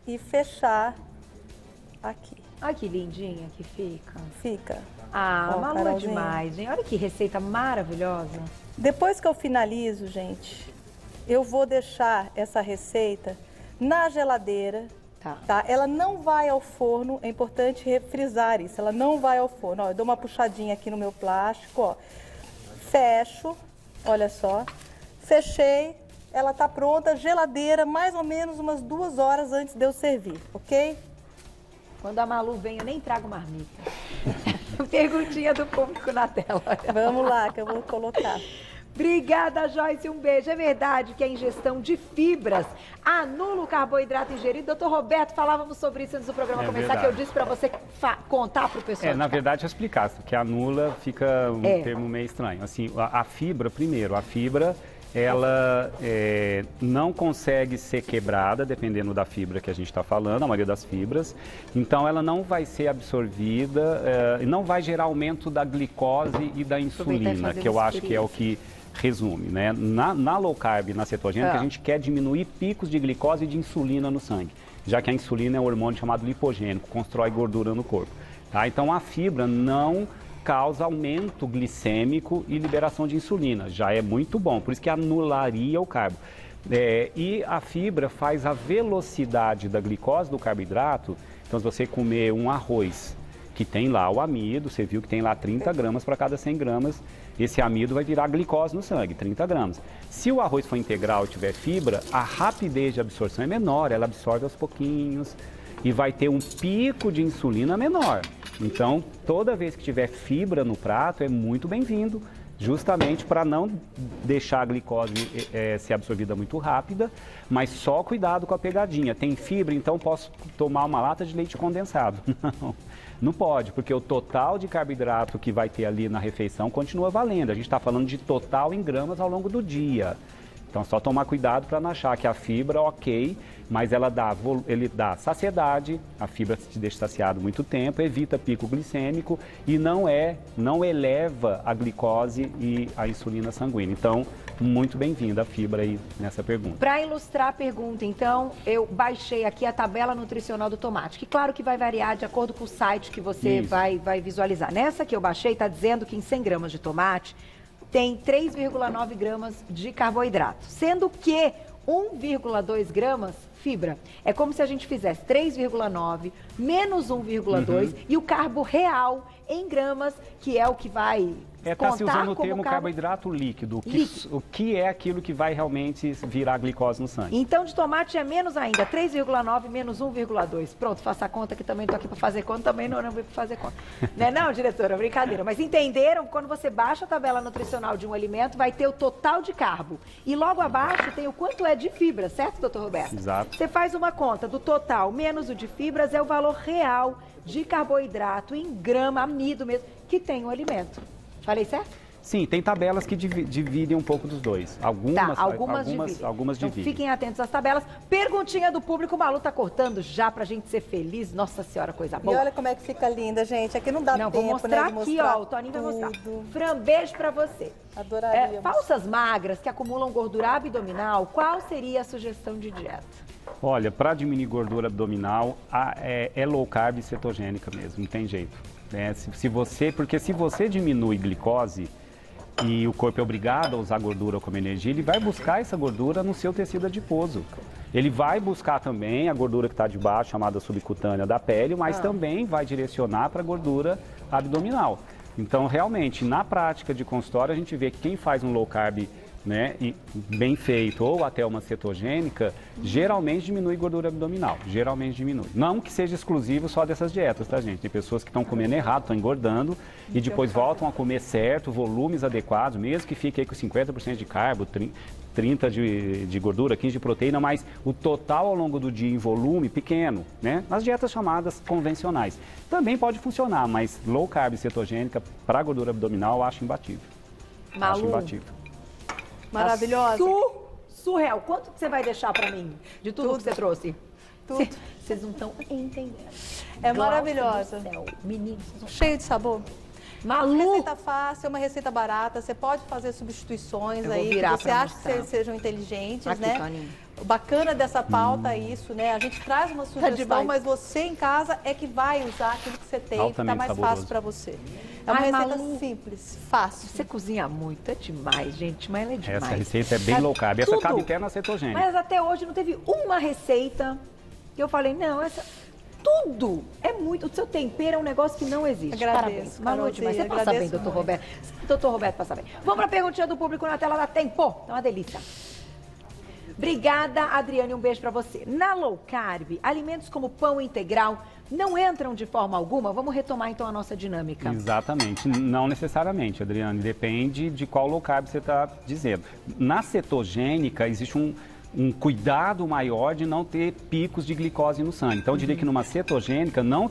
e fechar aqui. Olha que lindinha que fica. Fica. Ah, Malu é demais, gente. Olha que receita maravilhosa. Depois que eu finalizo, gente, eu vou deixar essa receita na geladeira, tá? Ela não vai ao forno, é importante frisar isso, ela não vai ao forno. Ó, eu dou uma puxadinha aqui no meu plástico, ó. Fecho, olha só. Fechei, ela tá pronta, geladeira, mais ou menos umas 2 horas antes de eu servir, ok? Quando a Malu vem, eu nem trago marmita. Perguntinha do público na tela. Vamos lá, que eu vou colocar. Obrigada, Joyce, um beijo. É verdade que a ingestão de fibras anula o carboidrato ingerido? Doutor Roberto, falávamos sobre isso antes do programa começar, verdade. Que eu disse para você contar para o pessoal. Na verdade, explicar, porque anula fica um termo meio estranho. Assim, a fibra, primeiro, a fibra ela não consegue ser quebrada, dependendo da fibra que a gente está falando, a maioria das fibras. Então, ela não vai ser absorvida e não vai gerar aumento da glicose e da insulina, que eu acho que é o que resume, né? Na low carb, na cetogênica, a gente quer diminuir picos de glicose e de insulina no sangue, já que a insulina é um hormônio chamado lipogênico, constrói gordura no corpo. Tá? Então, a fibra não causa aumento glicêmico e liberação de insulina. Já é muito bom, por isso que anularia o carbo. E a fibra faz a velocidade da glicose do carboidrato. Então, se você comer um arroz que tem lá o amido, você viu que tem lá 30 gramas para cada 100 gramas, esse amido vai virar glicose no sangue, 30 gramas. Se o arroz for integral e tiver fibra, a rapidez de absorção é menor, ela absorve aos pouquinhos e vai ter um pico de insulina menor. Então, toda vez que tiver fibra no prato, é muito bem-vindo, justamente para não deixar a glicose ser absorvida muito rápida, mas só cuidado com a pegadinha. Tem fibra, então posso tomar uma lata de leite condensado. Não pode, porque o total de carboidrato que vai ter ali na refeição continua valendo. A gente está falando de total em gramas ao longo do dia. Então, só tomar cuidado para não achar que a fibra, ok, mas ele dá saciedade, a fibra te deixa saciado muito tempo, evita pico glicêmico e não eleva a glicose e a insulina sanguínea. Então, muito bem-vinda a fibra aí nessa pergunta. Para ilustrar a pergunta, então, eu baixei aqui a tabela nutricional do tomate, que claro que vai variar de acordo com o site que você vai visualizar. Nessa que eu baixei, está dizendo que em 100 gramas de tomate tem 3,9 gramas de carboidrato, sendo que 1,2 gramas fibra. É como se a gente fizesse 3,9 menos 1,2 e o carbo real em gramas, que é o que vai Está se usando o termo carboidrato líquido. O que é aquilo que vai realmente virar glicose no sangue? Então, de tomate é menos ainda, 3,9 menos 1,2. Pronto, faça a conta, que também estou aqui para fazer conta, também não vim para fazer conta. Não, diretora, brincadeira. Mas entenderam? Quando você baixa a tabela nutricional de um alimento, vai ter o total de carbo. E logo abaixo tem o quanto é de fibra, certo, doutor Roberto? Exato. Você faz uma conta do total menos o de fibras, é o valor real de carboidrato em grama, amido mesmo, que tem o alimento. Falei certo? Sim, tem tabelas que dividem um pouco dos dois. Algumas dividem. Então, fiquem atentos às tabelas. Perguntinha do público, o Malu tá cortando já pra gente ser feliz. Nossa Senhora, coisa boa. E olha como é que fica linda, gente. Aqui não dá tempo, vou mostrar né, aqui, ó. O Toninho vai mostrar. Fran, beijo pra você. Adoraria. Falsas magras que acumulam gordura abdominal, qual seria a sugestão de dieta? Olha, para diminuir gordura abdominal, é low carb e cetogênica mesmo, não tem jeito. Porque se você diminui glicose e o corpo é obrigado a usar gordura como energia, ele vai buscar essa gordura no seu tecido adiposo. Ele vai buscar também a gordura que está de baixo, chamada subcutânea da pele, mas também vai direcionar para a gordura abdominal. Então, realmente, na prática de consultório, a gente vê que quem faz um low carb, né, e bem feito, ou até uma cetogênica, geralmente diminui gordura abdominal, geralmente diminui. Não que seja exclusivo só dessas dietas, tá, gente? Tem pessoas que estão comendo errado, estão engordando e depois voltam a comer certo, volumes adequados, mesmo que fique aí com 50% de carbo, 30 de gordura, 15 de proteína, mas o total ao longo do dia em volume pequeno, né? Nas dietas chamadas convencionais. Também pode funcionar, mas low carb cetogênica para gordura abdominal eu acho imbatível. Malu. Acho imbatível. Maravilhosa. Surreal. Quanto que você vai deixar pra mim de tudo que você trouxe? Tudo. Vocês não estão entendendo. É maravilhosa. Meninos, cheio de sabor. Malu. Uma receita fácil, uma receita barata. Você pode fazer substituições aí que você acha que sejam inteligentes, aqui, né? Toninho. O bacana dessa pauta é isso, né? A gente traz uma sugestão, mas você em casa é que vai usar aquilo que você tem, que está mais fácil para você. É uma receita simples, fácil. Você cozinha muito, é demais, gente, mas ela é demais. Essa receita é bem low carb, essa cabe até na cetogênica. Mas até hoje não teve uma receita que eu falei, não, essa... Tudo é muito. O seu tempero é um negócio que não existe. Agradeço. Malu, demais. Você passa bem, doutor Roberto. Doutor Roberto passa bem. Vamos para a perguntinha do público na tela da Tempo. É uma delícia. Obrigada, Adriane. Um beijo para você. Na low carb, alimentos como pão integral não entram de forma alguma? Vamos retomar então a nossa dinâmica. Exatamente. Não necessariamente, Adriane. Depende de qual low carb você está dizendo. Na cetogênica, existe um cuidado maior de não ter picos de glicose no sangue. Então, eu diria que numa cetogênica, na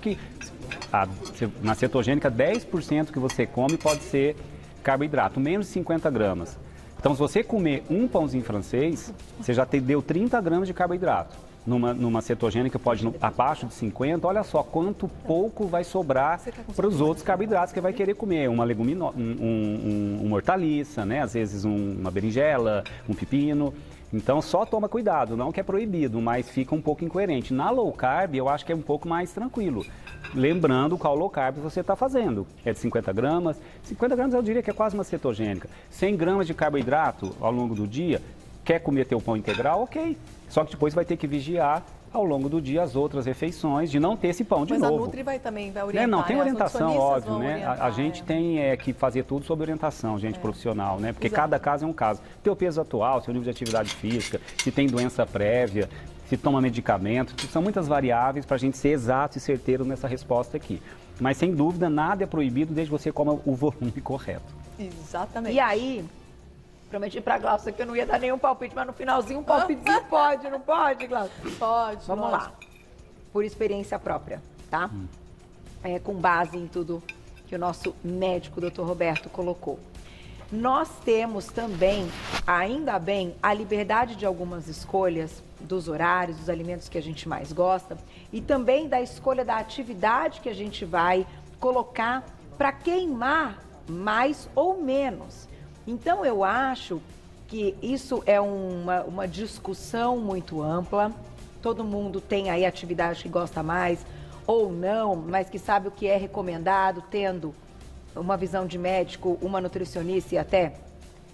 cetogênica, 10% que você come pode ser carboidrato, menos de 50 gramas. Então, se você comer um pãozinho francês, você já deu 30 gramas de carboidrato. Numa cetogênica pode abaixo de 50, olha só quanto pouco vai sobrar para os outros carboidratos que vai querer comer. Uma leguminosa, uma hortaliça, né? Às vezes uma berinjela, um pepino. Então só toma cuidado, não que é proibido, mas fica um pouco incoerente. Na low carb eu acho que é um pouco mais tranquilo. Lembrando qual low carb você está fazendo. É de 50 gramas. 50 gramas eu diria que é quase uma cetogênica. 100 gramas de carboidrato ao longo do dia. Quer comer teu pão integral? Ok. Só que depois vai ter que vigiar ao longo do dia as outras refeições, de não ter esse pão de novo. Mas a Nutri vai orientar, não, tem orientação, óbvio, né? Orientar, a gente tem que fazer tudo sob orientação, gente profissional, né? Porque cada caso é um caso. Teu peso atual, seu nível de atividade física, se tem doença prévia, se toma medicamento, são muitas variáveis para a gente ser exato e certeiro nessa resposta aqui. Mas, sem dúvida, nada é proibido desde que você coma o volume correto. Exatamente. E aí... Prometi pra Glaucia que eu não ia dar nenhum palpite, mas no finalzinho um palpitezinho pode, não pode, Glaucia? Pode. Vamos lá. Por experiência própria, tá? Com base em tudo que o nosso médico, Dr. Roberto, colocou. Nós temos também, ainda bem, a liberdade de algumas escolhas dos horários, dos alimentos que a gente mais gosta e também da escolha da atividade que a gente vai colocar para queimar mais ou menos. Então, eu acho que isso é uma discussão muito ampla. Todo mundo tem aí atividade que gosta mais ou não, mas que sabe o que é recomendado, tendo uma visão de médico, uma nutricionista e até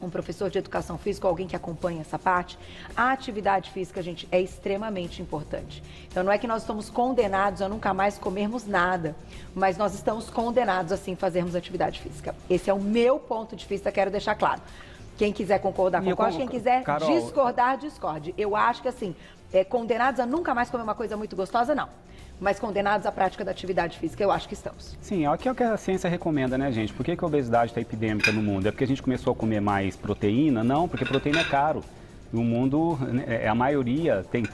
um professor de educação física, alguém que acompanha essa parte. A atividade física, gente, é extremamente importante. Então, não é que nós estamos condenados a nunca mais comermos nada, mas nós estamos condenados, assim, a fazermos atividade física. Esse é o meu ponto de vista, quero deixar claro. Quem quiser concordar, concorde. Quem quiser discordar, discorde. Eu acho que, assim, condenados a nunca mais comer uma coisa muito gostosa, não. Mas condenados à prática da atividade física, eu acho que estamos. Sim, é o que a ciência recomenda, né, gente? Por que a obesidade está epidêmica no mundo? É porque a gente começou a comer mais proteína? Não, porque proteína é caro. No mundo, a maioria tem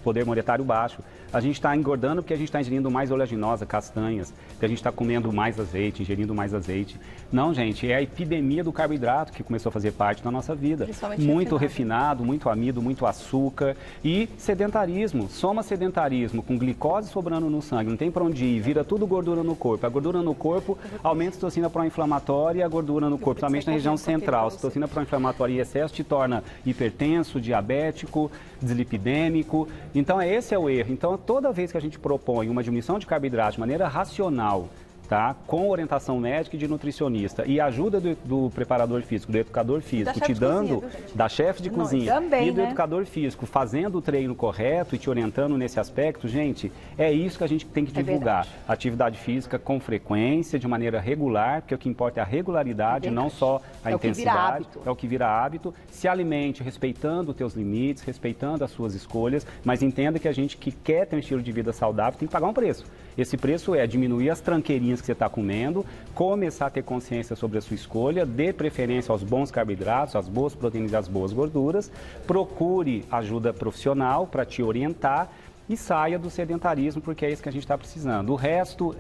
poder monetário baixo. A gente está engordando porque a gente está ingerindo mais oleaginosa, castanhas, porque a gente está comendo mais azeite, ingerindo mais azeite. Não, gente, é a epidemia do carboidrato que começou a fazer parte da nossa vida. Muito refinado, muito amido, muito açúcar e sedentarismo. Soma sedentarismo com glicose sobrando no sangue, não tem para onde ir, vira tudo gordura no corpo. A gordura no corpo aumenta a citocina pró-inflamatória e a gordura no corpo, somente na região central. A citocina pró-inflamatória em excesso te torna hipertenso, diabético, dislipidêmico. Então, esse é o erro. Então, toda vez que a gente propõe uma diminuição de carboidrato de maneira racional, tá? Com orientação médica e de nutricionista e ajuda do preparador físico, do educador físico, te dando, da chefe de cozinha também, e do educador físico, fazendo o treino correto e te orientando nesse aspecto, gente, é isso que a gente tem que divulgar. Atividade física com frequência, de maneira regular, porque o que importa é a regularidade, não só a intensidade. É o que vira hábito. Se alimente respeitando os teus limites, respeitando as suas escolhas, mas entenda que a gente que quer ter um estilo de vida saudável tem que pagar um preço. Esse preço é diminuir as tranqueirinhas que você está comendo, começar a ter consciência sobre a sua escolha, dê preferência aos bons carboidratos, às boas proteínas e às boas gorduras, procure ajuda profissional para te orientar e saia do sedentarismo, porque é isso que a gente está precisando. O resto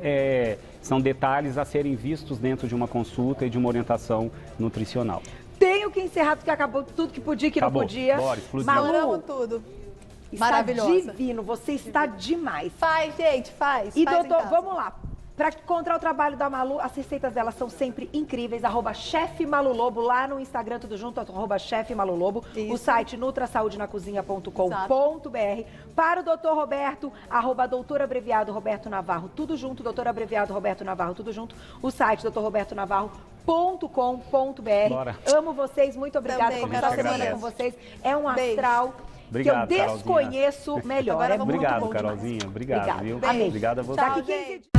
são detalhes a serem vistos dentro de uma consulta e de uma orientação nutricional. Tenho que encerrar, porque acabou tudo que podia e que não podia. Bora, explodiu. Malu, tudo. Maravilhosa. Divino, você está demais. Faz, gente, faz. E doutor, vamos lá. Para encontrar o trabalho da Malu, as receitas dela são sempre incríveis. @chefmalulobo lá no Instagram, tudo junto, @chefmalulobo. O site nutrasaudenacozinha.com.br. Para o doutor Roberto, @doutorabreviado Roberto Navarro, tudo junto, doutorabreviado Roberto Navarro, tudo junto. O site doutorrobertonavarro.com.br. Amo vocês, muito obrigada por começar a semana com vocês. É um astral. Obrigado, que eu desconheço melhor. Obrigado, Carolzinha. Obrigado, viu? Amém. Obrigado a você. Tchau, gente.